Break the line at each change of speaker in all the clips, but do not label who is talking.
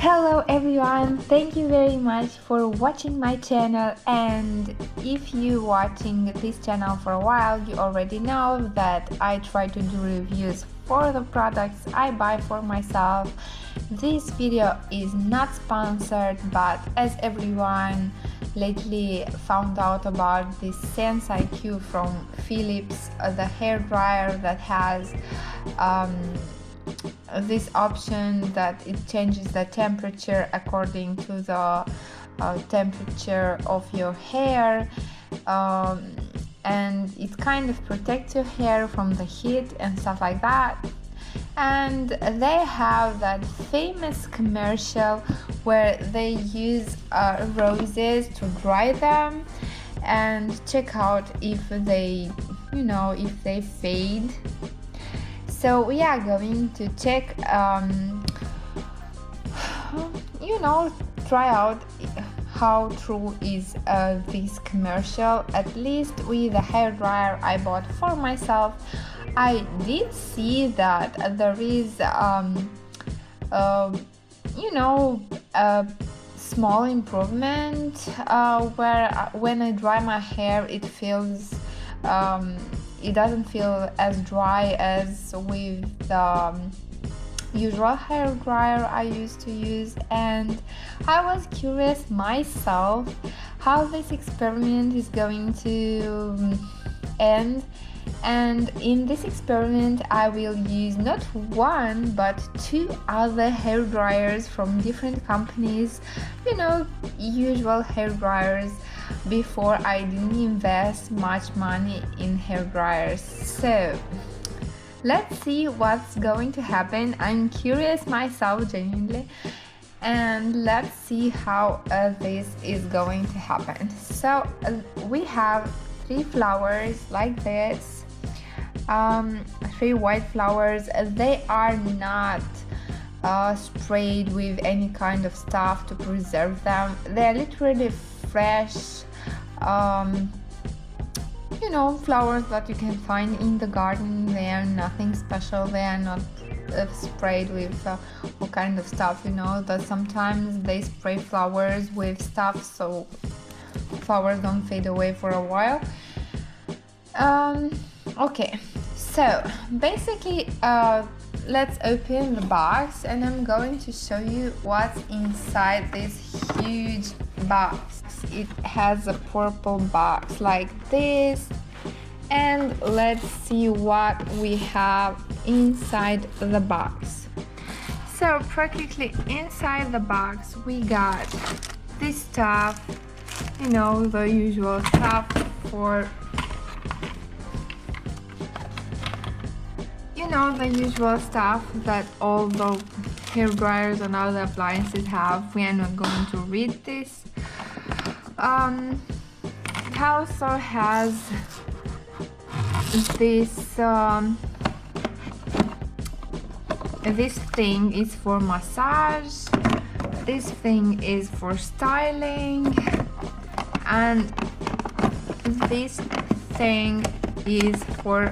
Hello everyone, thank you very much for watching my channel, and if you're watching this channel for a while, you already know that I try to do reviews for the products I buy for myself. This video is not sponsored, but as everyone lately found out about this SenseIQ from Philips, the hair dryer that has this option that it changes the temperature according to the temperature of your hair, and it kind of protects your hair from the heat and stuff like that. And they have that famous commercial where they use roses to dry them and check out if they fade. So we are going to check, try out how true is this commercial. At least with the hair dryer I bought for myself, I did see that there is, a small improvement where when I dry my hair, it feels. It doesn't feel as dry as with the usual hair dryer I used to use, and I was curious myself how this experiment is going to end. And in this experiment I will use not one but two other hair dryers from different companies, usual hair dryers. Before, I didn't invest much money in hair dryers, so let's see what's going to happen. I'm curious myself, genuinely, and let's see how this is going to happen. So we have 3 flowers like this, 3 white flowers. They are not sprayed with any kind of stuff to preserve them. They're literally fresh, flowers that you can find in the garden. They are nothing special. They are not sprayed with all kind of stuff. That sometimes they spray flowers with stuff so flowers don't fade away for a while. Okay, so basically let's open the box, and I'm going to show you what's inside this huge box. It has a purple box like this, and let's see what we have inside the box. So practically inside the box we got this stuff, the usual stuff for the usual stuff that all the hair dryers and other appliances have. We are not going to read this. It also has this this thing is for massage, this thing is for styling, and this thing is for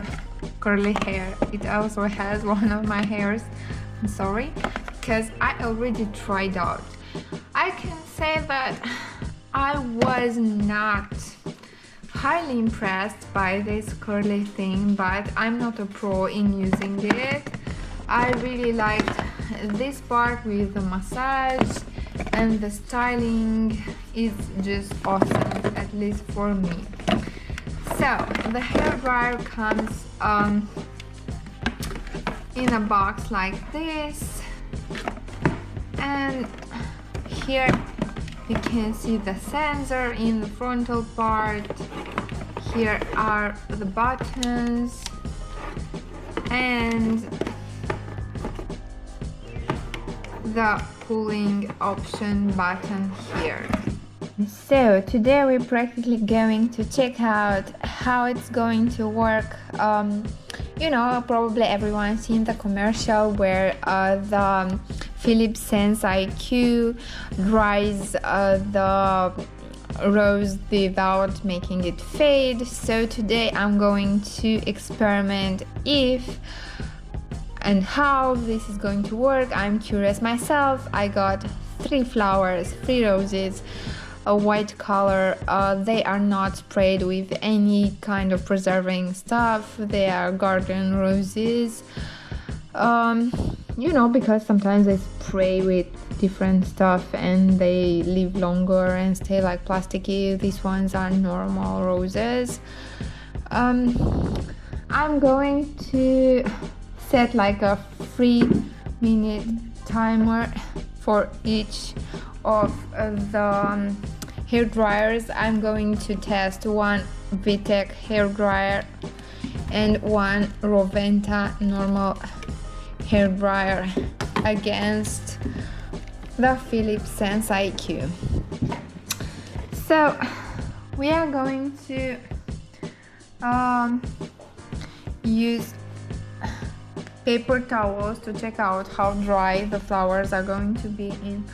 curly hair. It also has one of my hairs. I'm sorry, because I already tried out. I can say that I was not highly impressed by this curly thing, but I'm not a pro in using it. I really liked this part with the massage, and the styling is just awesome, at least for me. So the hair dryer comes in a box like this, and here you can see the sensor in the frontal part. Here are the buttons and the pulling option button here. So today we're practically going to check out how it's going to work. Probably everyone's seen the commercial where the Philips SenseIQ dries the rose without making it fade. So today I'm going to experiment if and how this is going to work. I'm curious myself. I got 3 flowers, 3 roses, a white color. They are not sprayed with any kind of preserving stuff. They are garden roses. Because sometimes they spray with different stuff and they live longer and stay like plasticky. These ones are normal roses. I'm going to set like a 3-minute timer for each of the hair dryers. I'm going to test one VTech hair dryer and one Roventa normal hair dryer against the Philips SenseIQ. So we are going to use paper towels to check out how dry the flowers are going to be in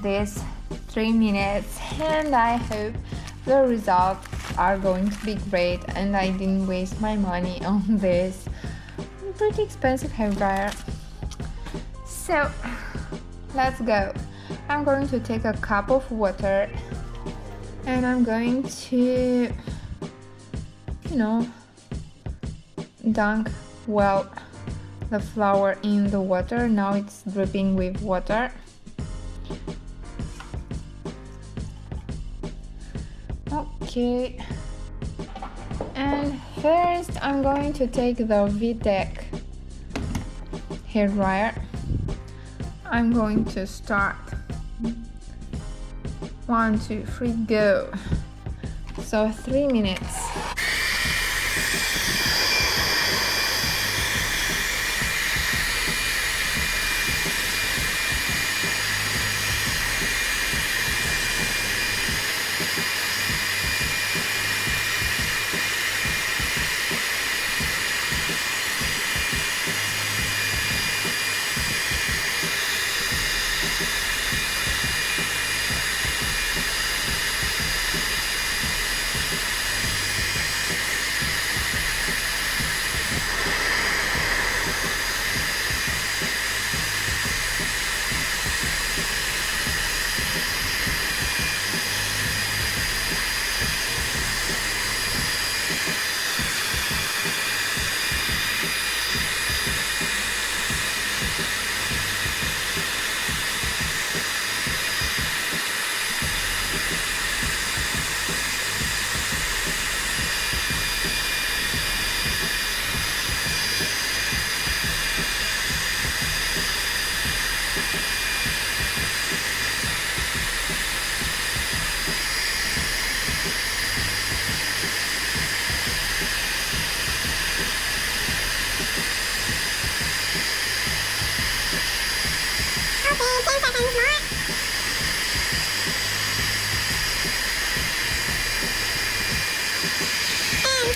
this 3 minutes, and I hope the results are going to be great and I didn't waste my money on this pretty expensive hair dryer. So let's go. I'm going to take a cup of water and I'm going to dunk the flower in the water. Now it's dripping with water. Okay, and first I'm going to take the VTech hair dryer. I'm going to start 1, 2, 3, go. So 3 minutes.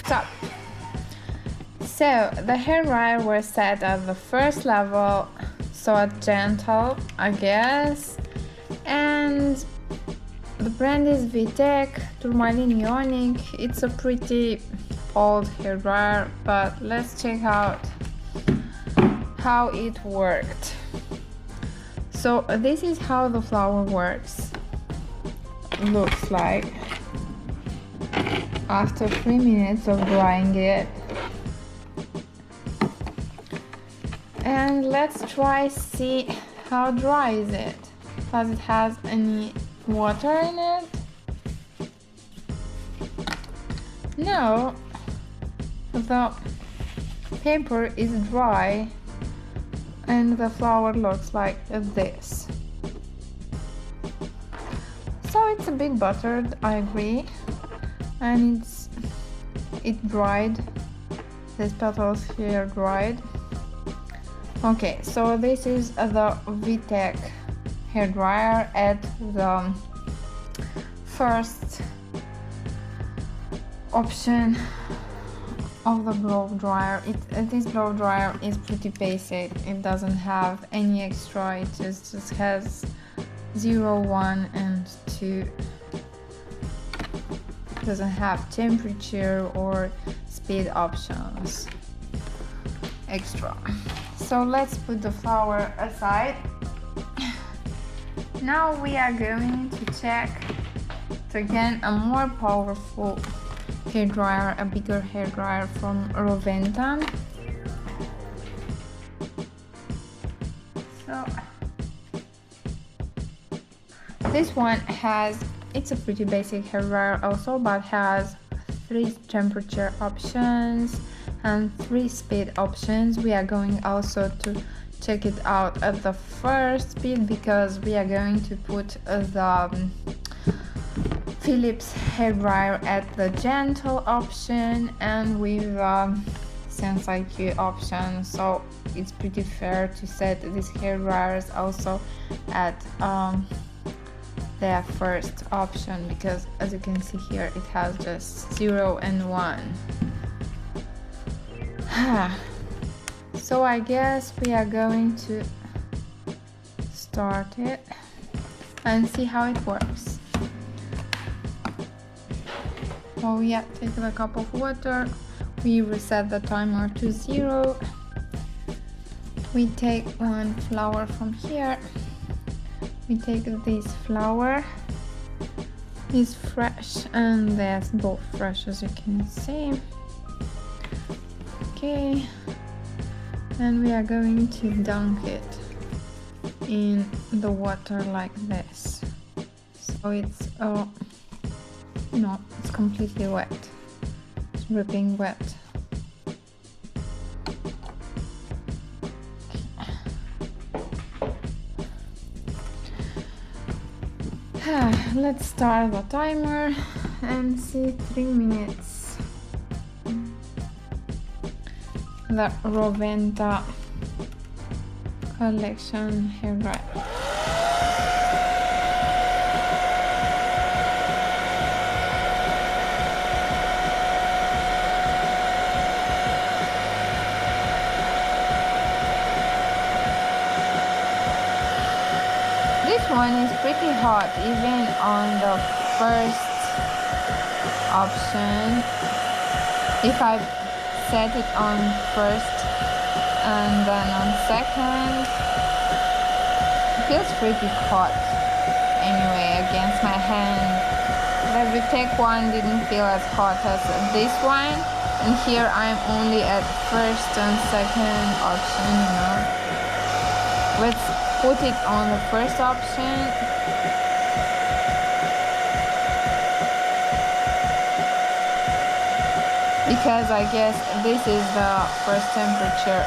Stop. So the hair dryer was set at the first level, so at gentle, I guess, and the brand is VTech Tourmaline Ionic. It's a pretty old hair dryer, but let's check out how it worked. So this is how the flower works. Looks like after 3 minutes of drying it. And let's try see how dry is it. Does it have any water in it? No, the paper is dry and the flower looks like this. So it's a bit buttered, I agree, and it dried. These petals here dried. Okay, so this is the VTech hair dryer at the first option of the blow dryer. This blow dryer is pretty basic. It doesn't have any extra. It just has 0, 1 and 2. It doesn't have temperature or speed options. extra. So let's put the flour aside. Now we are going to check to get a more powerful hairdryer, a bigger hairdryer from Roventa. So this one it's a pretty basic hairdryer also, but has 3 temperature options and 3 speed options. We are going also to check it out at the first speed because we are going to put the Philips hairdryer at the gentle option and with SenseIQ option. So it's pretty fair to set these hairdryers also at their first option, because as you can see here it has just 0 and 1. So I guess we are going to start it and see how it works. So yeah, take a cup of water, we reset the timer to 0, we take one flour from here, we take this flour, it's fresh and that's both fresh as you can see. Okay, and we are going to dunk it in the water like this. So it's no, it's completely wet. It's dripping wet. Let's start the timer and see 3 minutes. The Roventa collection hairdryer. This one is pretty hot even on the first option. If I set it on first and then on second, it feels pretty hot anyway against my hand. The Vitec one didn't feel as hot as this one, and here I'm only at first and second option, you know. Let's put it on the first option. Because I guess this is the first temperature.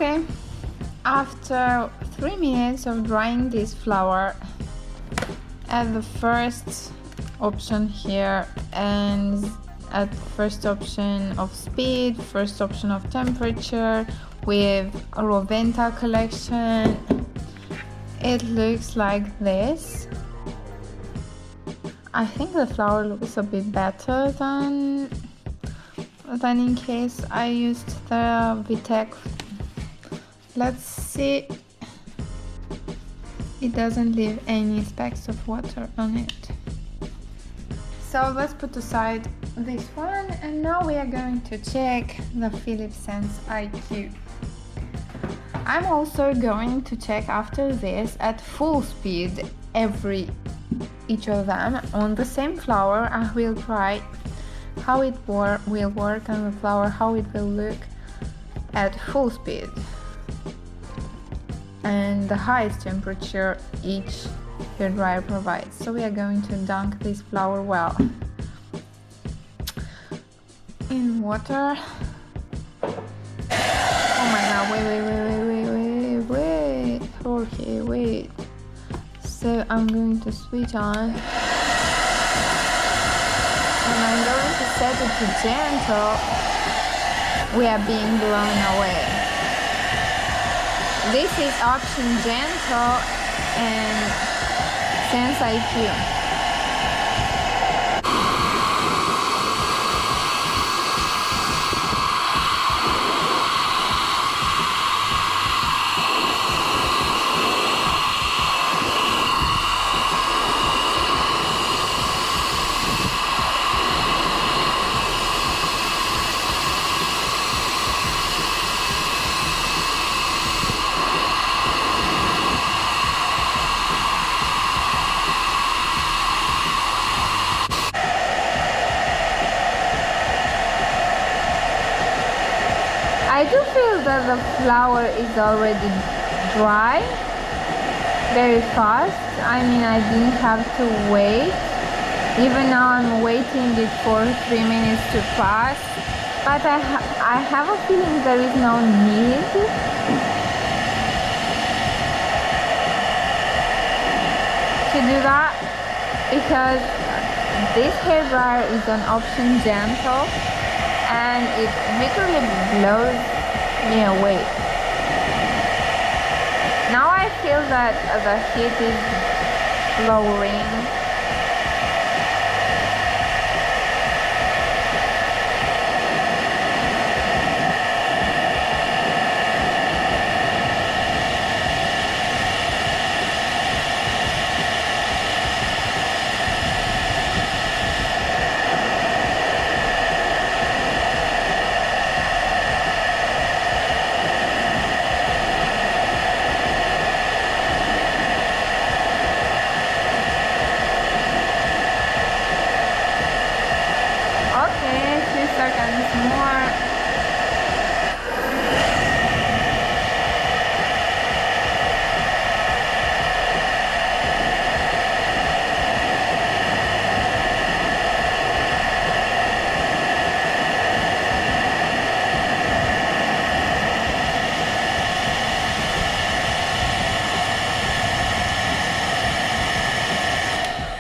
Okay, after 3 minutes of drying this flower, at the first option here and at first option of speed, first option of temperature with Roventa collection, it looks like this. I think the flower looks a bit better than in case I used the VTech. Let's see. It doesn't leave any specks of water on it. So let's put aside this one, and now we are going to check the Philips SenseIQ. I'm also going to check after this at full speed each of them on the same flower. I will try how it will work on the flower, how it will look at full speed and the highest temperature each hairdryer provides. So we are going to dunk this flower well in water. Oh my god, wait. Okay, wait. So I'm going to switch on and I'm going to set it to gentle. We are being blown away. This is option gentle and SenseIQ. I do feel that the flower is already dry very fast. I mean, I didn't have to wait. Even now I'm waiting it for 3 minutes to pass. But I have a feeling there is no need to do that, because this hairdryer is on option gentle and it literally blows me away. Now I feel that the heat is lowering.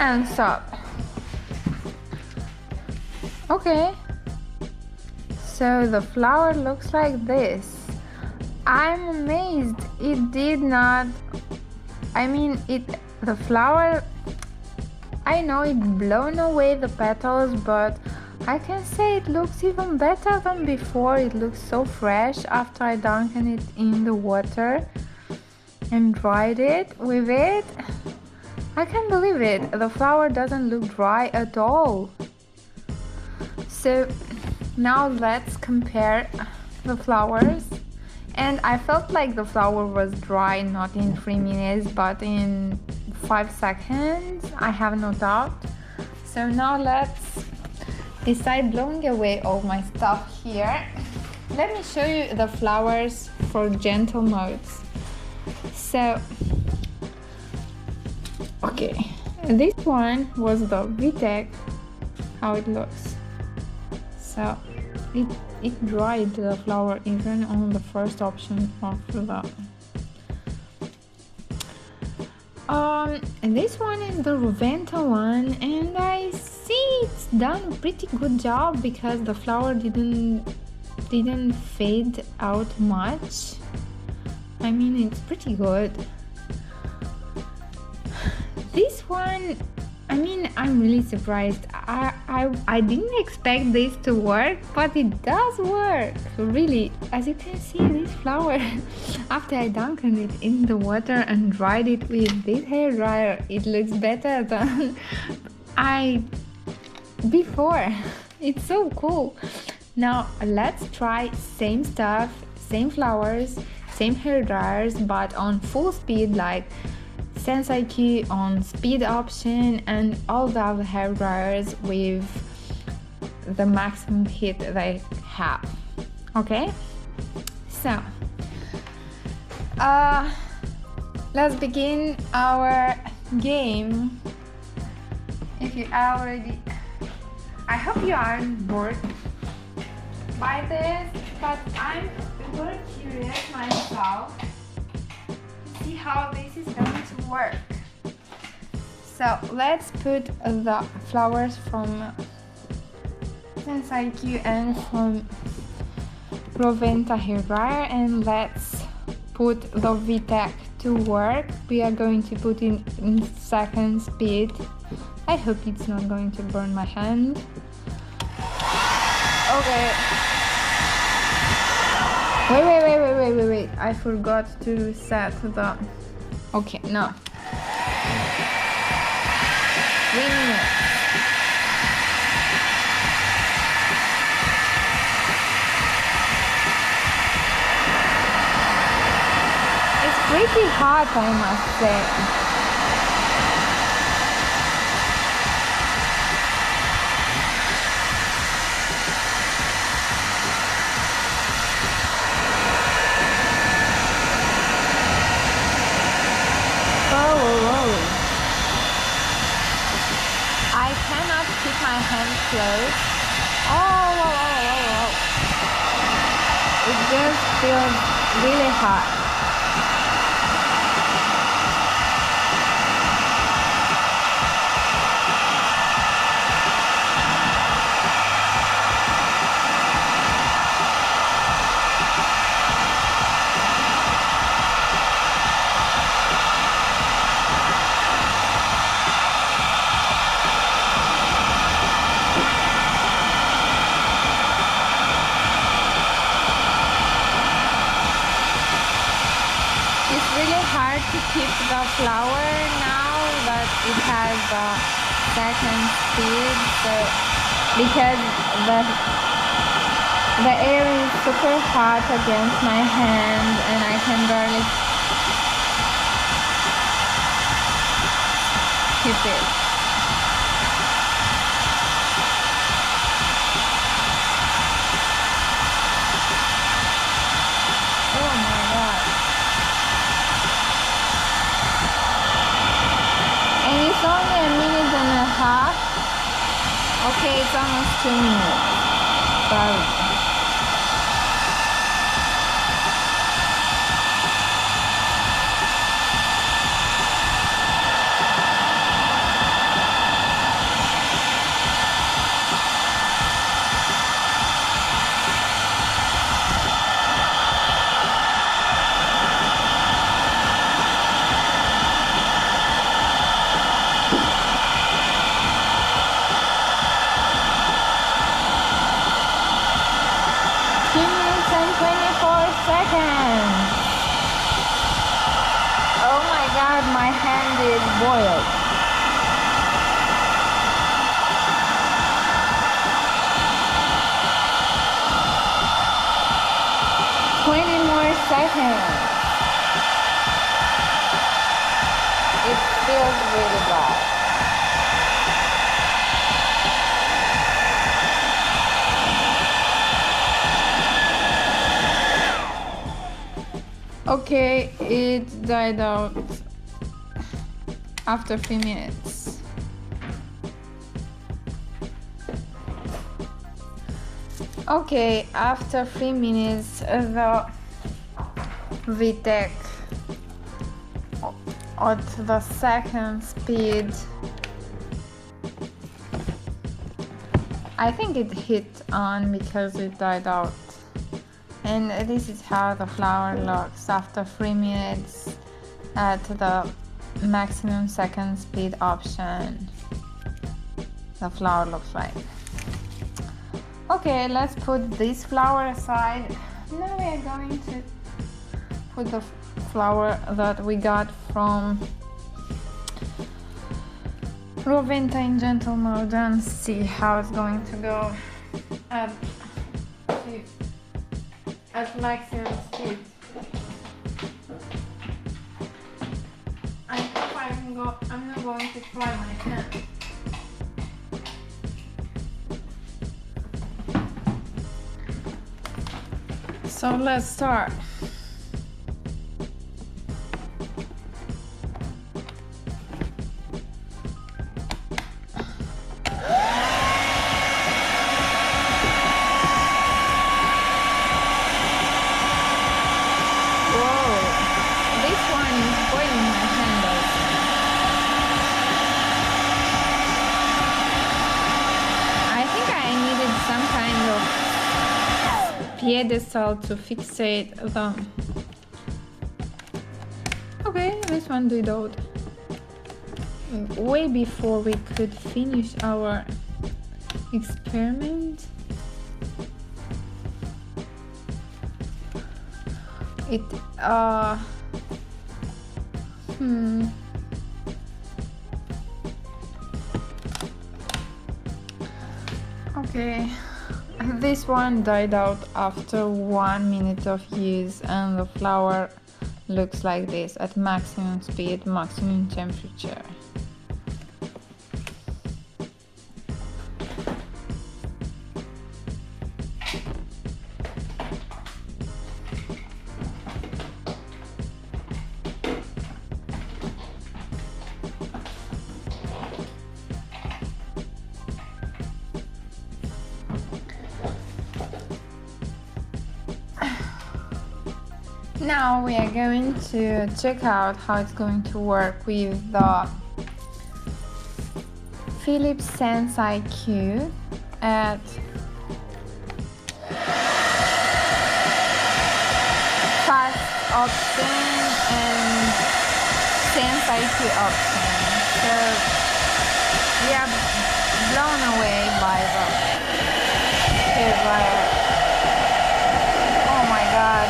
And stop. Okay, so the flower looks like this. I'm amazed it did not, the flower, I know it blown away the petals, but I can say it looks even better than before. It looks so fresh after I dunked it in the water and dried it with it. I can't believe it. The flower doesn't look dry at all. So now let's compare the flowers. And I felt like the flower was dry not in 3 minutes but in 5 seconds. I have no doubt. So now let's decide blowing away all my stuff here. Let me show you the flowers for gentle modes. So okay, this one was the VTech, how it looks. So it dried the flower even on the first option of the and this one is the Roventa one, and I see it's done a pretty good job because the flower didn't fade out much. I mean, it's pretty good. This one, I mean, I'm really surprised. I didn't expect this to work, but it does work, really. As you can see, this flower, after I dunked it in the water and dried it with this hairdryer, it looks better than before. It's so cool. Now let's try same stuff, same flowers, same hairdryers, but on full speed, like SenseIQ on speed option, and all the other hairdryers with the maximum heat they have. Okay, so let's begin our game. If you already, I hope you aren't bored by this, but I'm very curious myself to see how this is going to work. So let's put the flowers from SenseIQ and from Roventa hairdryer, and let's put the VTech to work. We are going to put in second speed. I hope it's not going to burn my hand. Okay. Wait. I forgot to set the... Okay, no. 3 minutes. It's pretty hot, I must say. I cannot keep my hands closed. It just feels really hot. To keep the flower now that it has the second speed, so because the air is super hot against my hand and I can barely keep it. It's only a minute and a half. Okay, it's almost 2 minutes. Sorry. Oh my god, my hand is boiled. More seconds. It feels really bad. Okay, it died out after 3 minutes. Okay, after 3 minutes, the VTech at the second speed, I think it hit on because it died out. And this is how the flower looks after 3 minutes at the maximum second speed option. The flower looks like. Okay, let's put this flower aside. Now we are going to put the flower that we got from Roventa in gentle mode and see how it's going to go at maximum speed. I hope I'm not going to try my hand. So let's start. Pedestal to fixate them. Okay, this one did out way before we could finish our experiment. Okay. This one died out after 1 minute of use, and the flower looks like this at maximum speed, maximum temperature. Now we are going to check out how it's going to work with the Philips SenseIQ at fast option and SenseIQ option. So we are blown away by the hairdryer. Oh my god.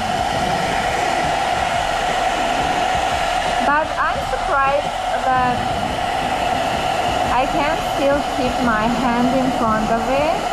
But I'm surprised that I can still keep my hand in front of it.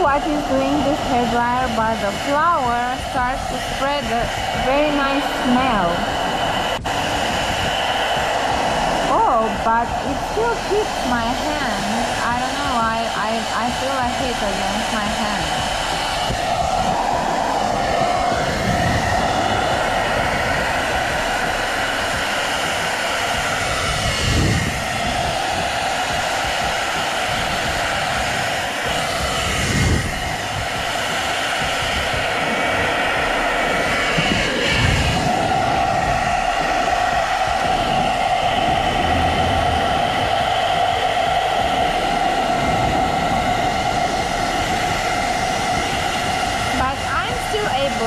What is doing this hairdryer, but the flower starts to spread a very nice smell. Oh, but it still keeps my hand. I don't know, I feel a heat against my hand.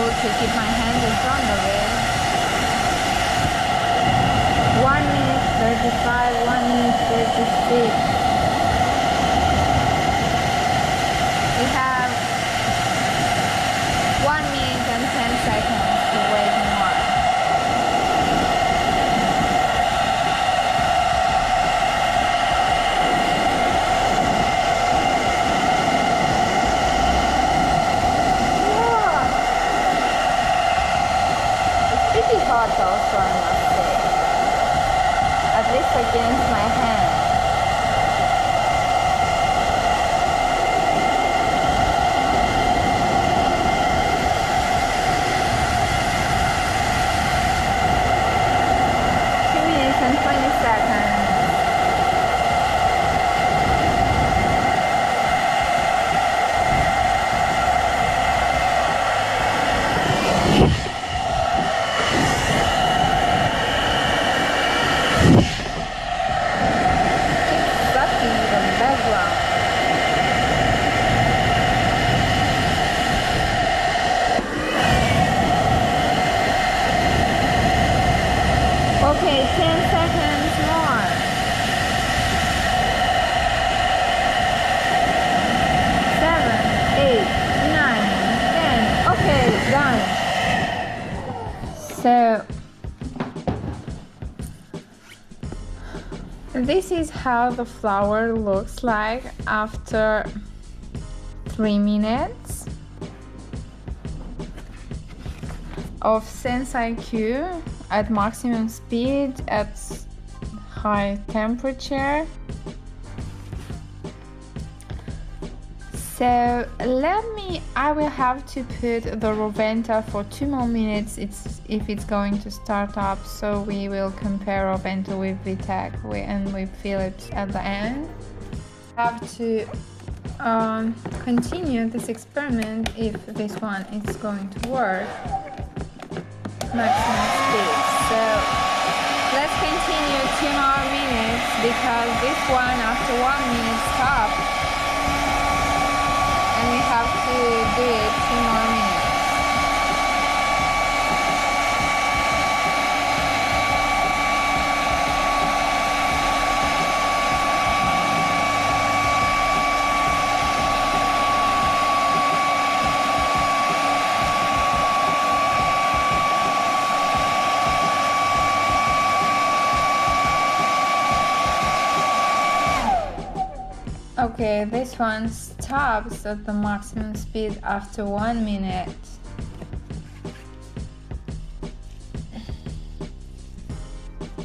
To keep my hand in front of it. 1 minute 35, 1 minute 36. We have 1 minute and 10 seconds to wait more. against my hand. And 20 seconds. Keep sucking the background. Okay, 10 seconds more. 7, 8, 9, 10. Okay, done. So this is how the flower looks like after 3 minutes of SenseIQ at maximum speed at high temperature. So I will have to put the Roventa for 2 more minutes if it's going to start up, so we will compare Roventa with VTech and with Philips at the end. I have to continue this experiment if this one is going to work. Maximum speed. So let's continue 2 more minutes because this one after 1 minute stopped and we have to do it 2 more minutes. Okay, this one stops at the maximum speed after 1 minute.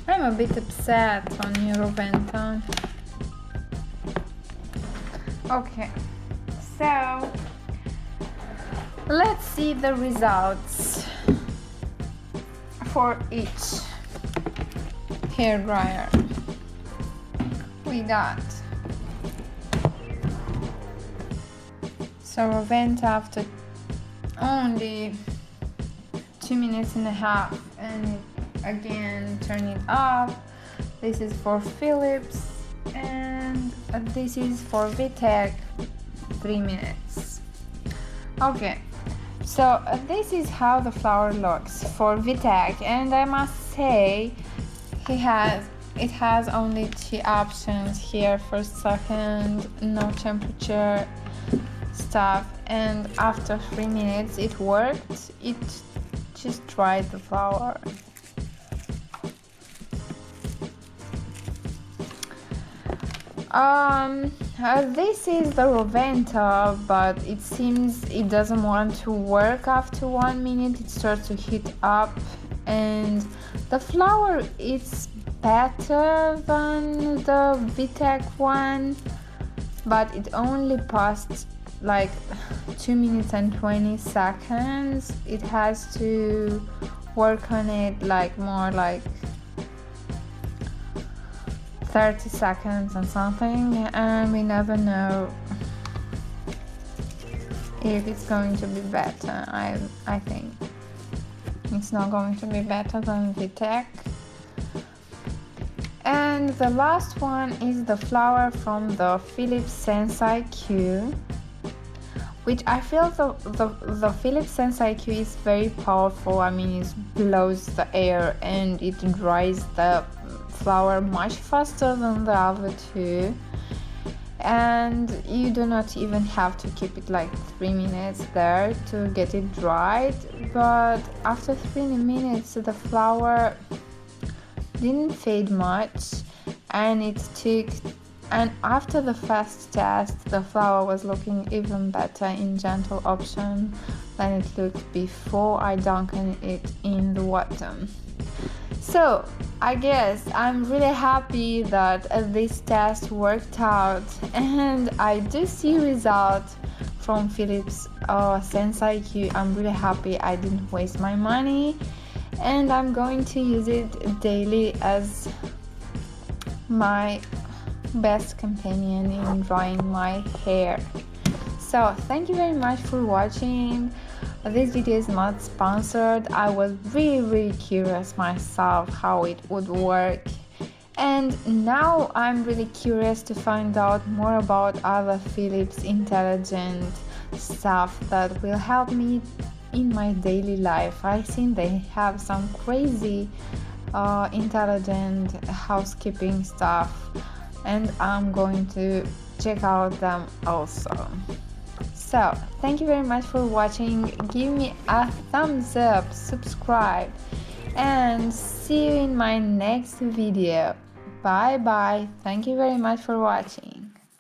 I'm a bit upset on Euroventa. Okay, so let's see the results for each hairdryer. We got so Roventa after only 2 minutes and a half, and again turn it off. This is for Philips and this is for VTech, 3 minutes. Okay, so this is how the flower looks for VTech, and I must say it has only 2 options here, first, second, no temperature stuff, and after 3 minutes it worked. It just dried the flower. This is the Roventa, but it seems it doesn't want to work after 1 minute. It starts to heat up, and the flower is better than the VTech one, but it only passed like 2 minutes and 20 seconds. It has to work on it like more like 30 seconds and something, and we never know if it's going to be better. I think it's not going to be better than VTech. And the last one is the flower from the Philips SenseIQ, which I feel the Philips SenseIQ is very powerful. I mean, it blows the air and it dries the flower much faster than the other two, and you do not even have to keep it like 3 minutes there to get it dried. But after 3 minutes the flower didn't fade much, and after the first test the flower was looking even better in gentle option than it looked before I dunked it in the water. So I guess I'm really happy that this test worked out, and I do see results from Philips SenseIQ. I'm really happy I didn't waste my money, and I'm going to use it daily as my best companion in drying my hair. So thank you very much for watching. This video is not sponsored. I was really curious myself how it would work, and now I'm really curious to find out more about other Philips intelligent stuff that will help me in my daily life. I think they have some crazy intelligent housekeeping stuff, and I'm going to check out them also. So thank you very much for watching. Give me a thumbs up, subscribe, and see you in my next video. Bye bye. Thank you very much for watching.